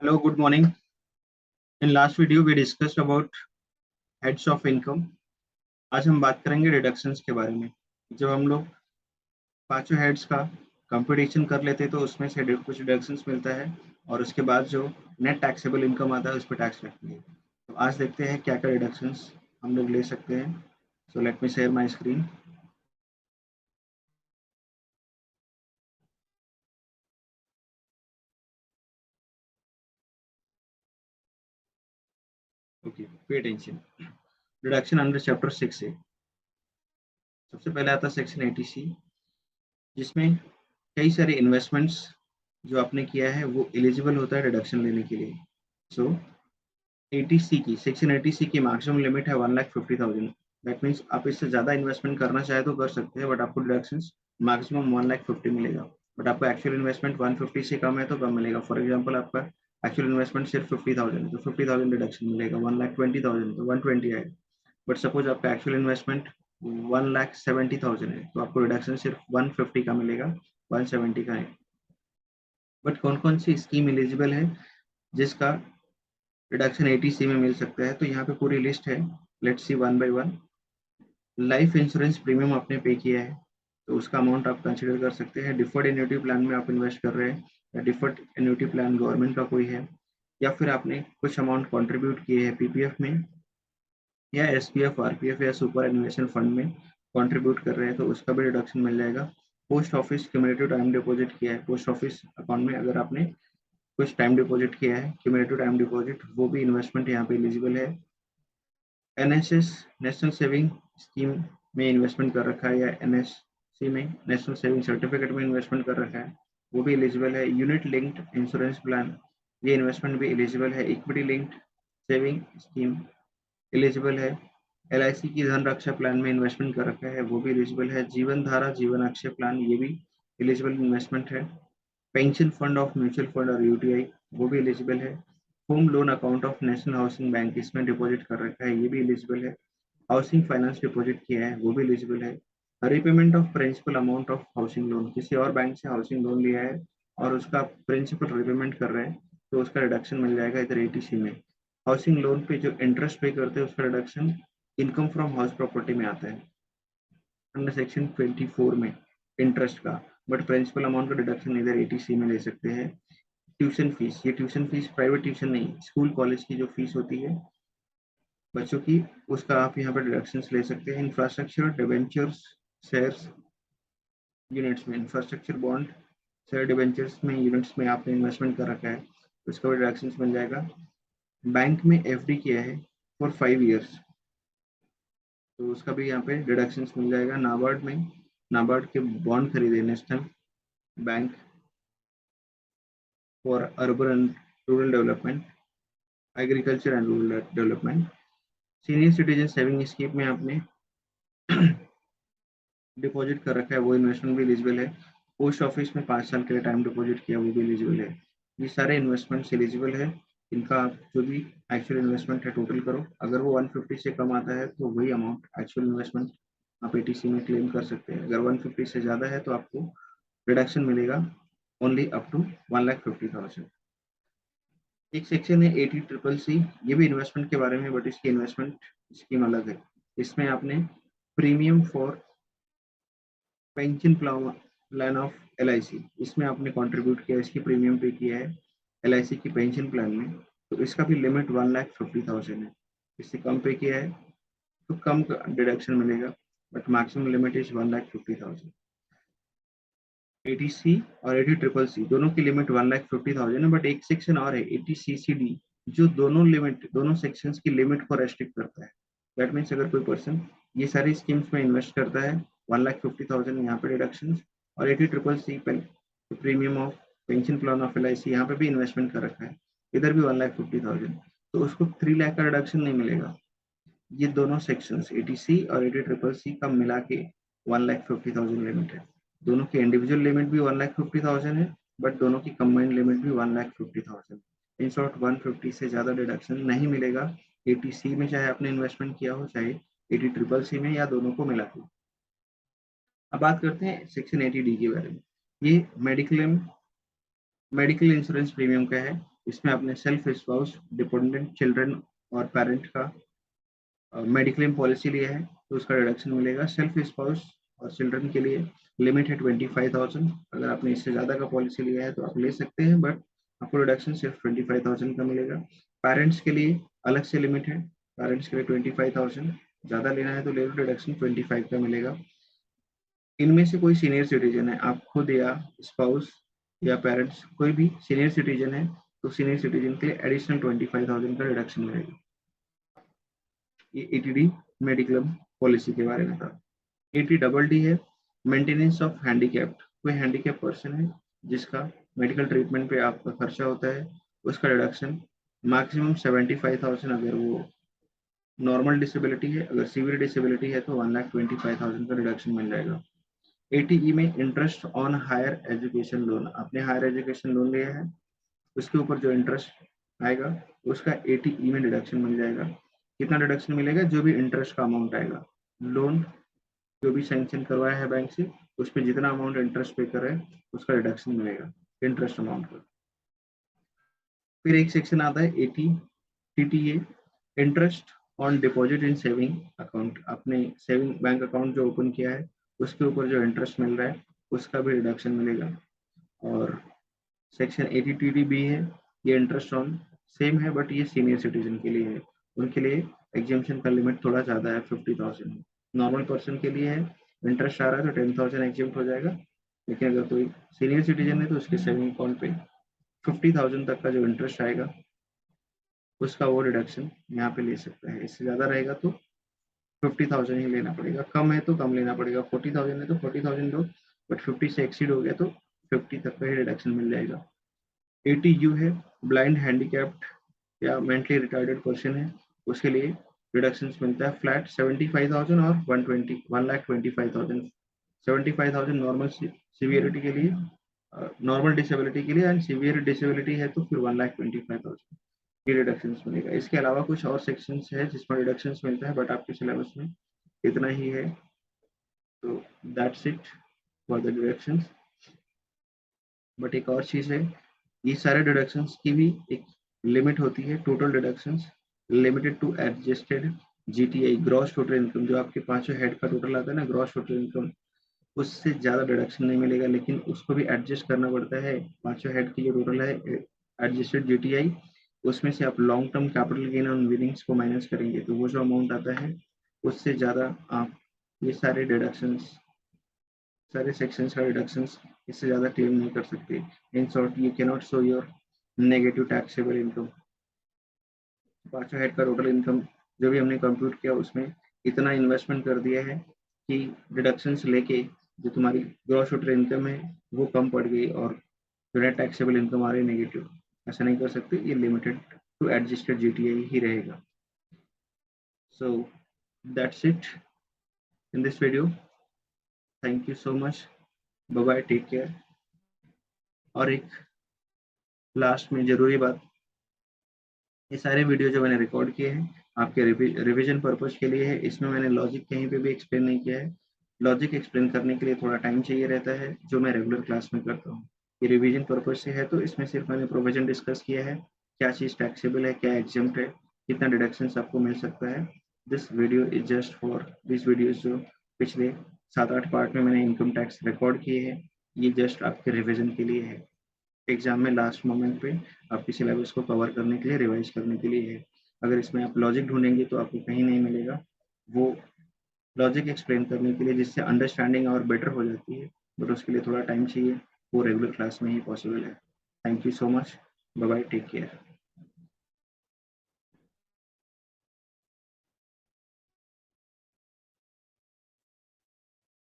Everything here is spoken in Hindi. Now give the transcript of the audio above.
Hello, good morning. In last video we discussed about heads of income. आज हम बात करेंगे डिडक्शंस के बारे में। जब हम लोग पांचों हेड्स का कंपटीशन कर लेते हैं तो उसमें से कुछ डिडक्शंस मिलता है और उसके बाद जो नेट टैक्सेबल इनकम आता है उस पर टैक्स लगती है। तो आज देखते हैं क्या क्या डिडक्शंस हम लोग ले सकते हैं। So let me share my screen. Okay, pay attention. Deduction under chapter 6 है। सबसे पहले आता है सेक्शन 80C, जिसमें कई सारे इन्वेस्टमेंट्स जो आपने किया है वो एलिजिबल होता है डिडक्शन लेने के लिए। सो 80C की सेक्शन 80C की मैक्सिमम लिमिट है 1,50,000। दैट मीन्स आप इससे ज़्यादा इन्वेस्टमेंट करना चाहे तो कर सकते हैं, बट आपको डिडक्शंस मैक्सिमम 1,50,000 मिलेगा। बट आपका एक्चुअल इन्वेस्टमेंट 150 से कम है तो कम मिलेगा। फॉर एग्जाम्पल आपका एक्चुअल इन्वेस्टमेंट सिर्फ 50,000 है तो 50,000 डिडक्शन मिलेगा। 1,20,000 तो 120 आएगा। बट सपोज आपका एक्चुअल इन्वेस्टमेंट 1,70,000 है तो आपको रिडक्शन सिर्फ 150 का मिलेगा, 170 का है। बट कौन कौन सी स्कीम एलिजिबल है जिसका रिडक्शन 80C में मिल सकता है, तो यहाँ पे पूरी लिस्ट है। Let's see one by one. Life insurance premium आपने पे किया है तो उसका अमाउंट आप कंसिडर कर सकते हैं। डिफर्ड एन्युटी प्लान में आप इन्वेस्ट कर रहे हैं या डिफर्ड एन्युटी प्लान गवर्नमेंट का कोई है, या फिर आपने कुछ अमाउंट कंट्रीब्यूट किए हैं पीपीएफ में या एसपीएफ आरपीएफ या सुपर एनुएशन फंड में कंट्रीब्यूट कर रहे हैं तो उसका भी रिडक्शन मिल जाएगा। Post office cumulative time deposit किया है पोस्ट ऑफिस अकाउंट में, अगर आपने कुछ टाइम डिपॉजिट किया है क्यूमुलेटिव टाइम डिपॉजिट, वो भी इन्वेस्टमेंट यहाँ पे एलिजिबल है। एनएसएस नेशनल सेविंग स्कीम में इन्वेस्टमेंट कर रखा है या एनएससी में नेशनल सेविंग सर्टिफिकेट में इन्वेस्टमेंट कर रखा है, वो भी एलिजिबल है। यूनिट लिंक्ड इंश्योरेंस प्लान, ये इन्वेस्टमेंट भी एलिजिबल है। Equity linked saving scheme eligible है। एलआईसी की धन रक्षा प्लान में इन्वेस्टमेंट कर रखा है, वो भी एलिजिबल है। जीवन धारा जीवन अक्षय प्लान, ये भी एलिजिबल इन्वेस्टमेंट है। Pension fund of mutual fund और यूटीआई, वो भी एलिजिबल है। Home loan account of national housing bank, इसमें डिपॉजिट कर रखा है, ये भी एलिजिबल है। हाउसिंग फाइनेंस डिपॉजिट किया है, वो भी एलिजिबल है। Repayment of principal amount of housing loan, किसी और बैंक से हाउसिंग लोन लिया है और उसका प्रिंसिपल रिपेमेंट कर रहे हैं तो उसका रिडक्शन मिल जाएगा इधर 80C में। हाउसिंग लोन पे जो इंटरेस्ट पे करते हैं उसका reduction income from house property में आता है अंडर सेक्शन 24 में इंटरेस्ट का, बट प्रिंसिपल अमाउंट का डिडक्शन इधर 80C में ले सकते हैं। ट्यूशन फीस, ये ट्यूशन फीस प्राइवेट ट्यूशन नहीं, स्कूल कॉलेज की जो फीस होती है बच्चों की, उसका आप यहाँ पर डिडक्शंस ले सकते हैं। इंफ्रास्ट्रक्चर डिवेंचर्स शेयर्स यूनिट्स में, इंफ्रास्ट्रक्चर बॉन्ड शेयर डिवेंचर्स में यूनिट्स में आपने इन्वेस्टमेंट कर रखा है तो इसका भी डिडक्शंस मिल जाएगा। बैंक में एफडी किया है फॉर 5 years तो उसका भी यहाँ पे डिडक्शंस मिल जाएगा। नाबार्ड में नाबार्ड के बॉन्ड खरीदे national bank for urban and rural development, agriculture and rural development. Senior citizen saving scheme में आपने डिपॉजिट कर रखा है, वो इन्वेस्टमेंट भी एलिजिबल है। पोस्ट ऑफिस में 5 साल के लिए टाइम डिपॉजिट किया, वो भी एलिजिबल है। ये सारे इन्वेस्टमेंट्स एलिजिबल है। इनका आप जो भी एक्चुअल इन्वेस्टमेंट है टोटल करो, अगर वो 150 से कम आता है तो वही अमाउंट एक्चुअल इन्वेस्टमेंट आप 80C में क्लेम कर सकते हैं। अगर 150 से ज़्यादा है तो आपको रिडक्शन मिलेगा ओनली अप टू 1,50,000। एक सेक्शन है 80CCC, ये भी इन्वेस्टमेंट के बारे में, बट इसकी इन्वेस्टमेंट स्कीम अलग है। इसमें आपने premium for pension plan of LIC, इसमें आपने कंट्रीब्यूट किया, इसकी प्रीमियम पे किया है एलआईसी की पेंशन प्लान में, तो इसका भी लिमिट 1,50,000 है। इससे कम पे किया है तो कम डिडक्शन मिलेगा, but maximum limit is 1,50,000। 80C और 80CCC दोनों की लिमिट 1,50,000 है, बट एक सेक्शन और है 80CCD जो दोनों लिमिट दोनों सेक्शंस की लिमिट को रेस्ट्रिक्ट करता है। दैट मीन्स अगर कोई पर्सन ये सारी स्कीम्स में इन्वेस्ट करता है 1,50,000 यहाँ पे डिडक्शन, और 80CCC premium of pension plan of LIC यहाँ पे भी इन्वेस्टमेंट कर रखा है, इधर भी 1,50,000, तो उसको 3 लाख का रिडक्शन नहीं मिलेगा। ये दोनों सेक्शंस 80C और 80CCC का मिला के 1,50,000 लिमिट है। दोनों की इंडिविजुअल लिमिट भी 1,50,000 है, बट दोनों की कंबाइंड लिमिट भी 1,50,000। इन शॉर्ट 150 से ज्यादा डिडक्शन नहीं मिलेगा 80C में, चाहे आपने इन्वेस्टमेंट किया हो, चाहे 80CCC में, या दोनों को मिला के। अब बात करते हैं सेक्शन 80D के बारे में। ये मेडिक्लेम मेडिकल इंश्योरेंस प्रीमियम का है। इसमें अपने सेल्फ स्पाउस, डिपेंडेंट चिल्ड्रन और पेरेंट का मेडिक्लेम पॉलिसी लिया है तो उसका डिडक्शन मिलेगा। सेल्फ स्पाउस और चिल्ड्रन के लिए लिमिट है 25,000। अगर आपने इससे ज़्यादा का पॉलिसी लिया है तो आप ले सकते हैं, बट आपको डिडक्शन सिर्फ 25,000 का मिलेगा। पेरेंट्स के लिए अलग से लिमिट है, पेरेंट्स के लिए 25,000, ज़्यादा लेना है तो ले लो, डिडक्शन 25 का मिलेगा। इनमें से कोई सीनियर सिटीजन है, आप खुद या स्पाउस या पेरेंट्स कोई भी सीनियर सिटीजन है तो सीनियर सिटीजन के लिए एडिशनल 25,000 का डिडक्शन मिलेगा। ये एटीडी मेडिक्लेम पॉलिसी के बारे में था। 80DD है मेंटेनेंस ऑफ हैंडीकैप्ड, कोई हैंडीकैप पर्सन है जिसका मेडिकल ट्रीटमेंट पे आपका खर्चा होता है, उसका डिडक्शन मैक्सिमम 75,000 अगर वो नॉर्मल डिसेबिलिटी है, अगर सीवियर डिसेबिलिटी है तो 1,25,000 का डिडक्शन मिल जाएगा। 80E में interest on higher education loan, आपने हायर एजुकेशन लोन लिया है उसके ऊपर जो इंटरेस्ट आएगा उसका 80E में डिडक्शन मिल जाएगा। कितना डिडक्शन मिलेगा? जो भी इंटरेस्ट का अमाउंट आएगा, लोन जो भी सैंक्शन करवाया है बैंक से उस पर जितना अमाउंट इंटरेस्ट पे कर रहे हैं उसका डिडक्शन मिलेगा इंटरेस्ट अमाउंट का। फिर एक सेक्शन आता है 80TTA, interest on deposit in saving account, आपने सेविंग बैंक अकाउंट जो ओपन किया है उसके ऊपर जो इंटरेस्ट मिल रहा है उसका भी डिडक्शन मिलेगा। और सेक्शन 80TDB है, ये इंटरेस्ट ऑन सेम है बट ये सीनियर सिटीजन के लिए है, उनके लिए एग्जेम्पशन का लिमिट थोड़ा ज़्यादा है, 50,000। नॉर्मल पर्सन के लिए है, इंटरेस्ट आ रहा है तो 10,000 एग्जेम्प्ट हो जाएगा, लेकिन अगर कोई सीनियर सिटीजन है तो उसके सेविंग अकाउंट पे 50,000 तक का जो इंटरेस्ट आएगा उसका वो डिडक्शन यहाँ पे ले सकता है। इससे ज़्यादा रहेगा तो 50,000 ही लेना पड़ेगा, कम है तो कम लेना पड़ेगा, 40,000 है तो 40,000 दो, बट 50 से एक्सीड हो गया तो 50 तक का ही डिडक्शन मिल जाएगा। 80U है ब्लाइंड हैंडीकैप्ड या मेंटली रिटार्डेड पर्सन है, उसके लिए रिडक्शन मिलता है फ्लैट 75,000 और 1,25,000। 75,000 नॉर्मल सीवियरिटी के लिए, नॉर्मल डिसेबिलिटी के लिए, एंड सीवियर डिसेबिलिटी है तो फिर 1,25,000 की रिडक्शन मिलेगा। इसके अलावा कुछ और सेक्शंस है जिसमें रिडक्शन मिलता है बट आपके सिलेबस में इतना ही है, तो that's it for the deductions. But एक और चीज़ है, ये सारे डिडक्शंस की भी एक लिमिट होती है, total deductions limited to adjusted GTI gross total income, जो आपके पांचों हेड का टोटल आता है ना ग्रॉस टोटल इनकम, उससे ज़्यादा डिडक्शन नहीं मिलेगा, लेकिन उसको भी एडजस्ट करना पड़ता है। पांचों हेड की जो टोटल है एडजस्टेड जीटीआई, उसमें से आप long term capital gain on winnings को माइनस करेंगे तो वो जो अमाउंट आता है उससे ज़्यादा आप ये सारे डिडक्शंस, सारे सेक्शंस का डिडक्शंस इससे ज़्यादा क्लेम नहीं कर सकते। In short you can not show your negative taxable income. पांचों हेड का टोटल इनकम जो भी हमने कंप्यूट किया उसमें इतना इन्वेस्टमेंट कर दिया है कि डिडक्शंस लेके जो तुम्हारी ग्रॉस टोटल इनकम है वो कम पड़ गई और जो नेट टैक्सेबल इनकम आ रही है नेगेटिव, ऐसा नहीं कर सकते, ये लिमिटेड टू एडजस्टेड जीटीआई ही रहेगा। So that's it in this video, thank you so much, bye bye, take care. और एक लास्ट में जरूरी बात, ये सारे वीडियो जो मैंने रिकॉर्ड किए हैं आपके रिवीजन पर्पज के लिए है, इसमें मैंने लॉजिक कहीं पे भी एक्सप्लेन नहीं किया है। लॉजिक एक्सप्लेन करने के लिए थोड़ा टाइम चाहिए रहता है जो मैं रेगुलर क्लास में करता हूँ। ये रिवीजन पर्पज से है तो इसमें सिर्फ मैंने प्रोविजन डिस्कस किया है, क्या चीज़ टैक्सेबल है, क्या एग्जम्प्ट है, कितना डिडक्शन आपको मिल सकता है। This video is just for this videos जो पिछले 7-8 पार्ट में मैंने इनकम टैक्स रिकॉर्ड किए हैं, ये जस्ट आपके रिविजन के लिए है, एग्जाम में लास्ट मोमेंट पे आपके सिलेबस को कवर करने के लिए, रिवाइज करने के लिए है। अगर इसमें आप लॉजिक ढूंढेंगे तो आपको कहीं नहीं मिलेगा वो लॉजिक एक्सप्लेन करने के लिए, जिससे अंडरस्टैंडिंग और बेटर हो जाती है, बट उसके लिए थोड़ा टाइम चाहिए, वो रेगुलर क्लास में ही पॉसिबल है। Thank you so much, bye bye, take care.